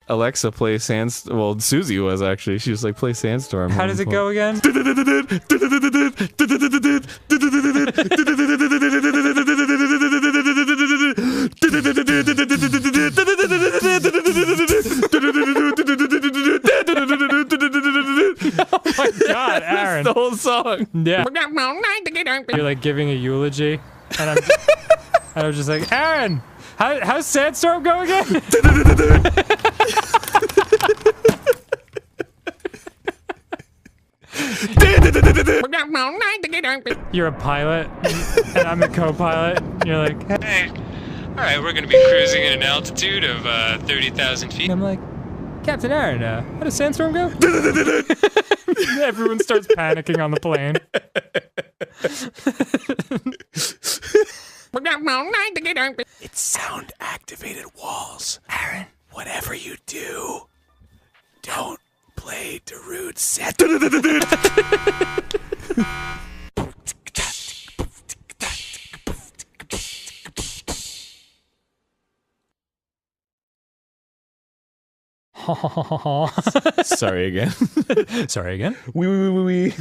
Alexa, play Sandstorm. Well, Susie was actually. She was like, play Sandstorm. How does it go again? Oh my god, Aaron. That's the whole song. Yeah. You're like giving a eulogy, and I'm just like, Aaron, how's Sandstorm go again? You're a pilot, and I'm a co-pilot. You're like, hey, all right, we're gonna be cruising at an altitude of 30,000 feet. And I'm like, Captain Aaron, how does Sandstorm go? Everyone starts panicking on the plane. It's sound-activated walls. Aaron, whatever you do, don't play Darude's set. Sorry again. Sorry again. Wee.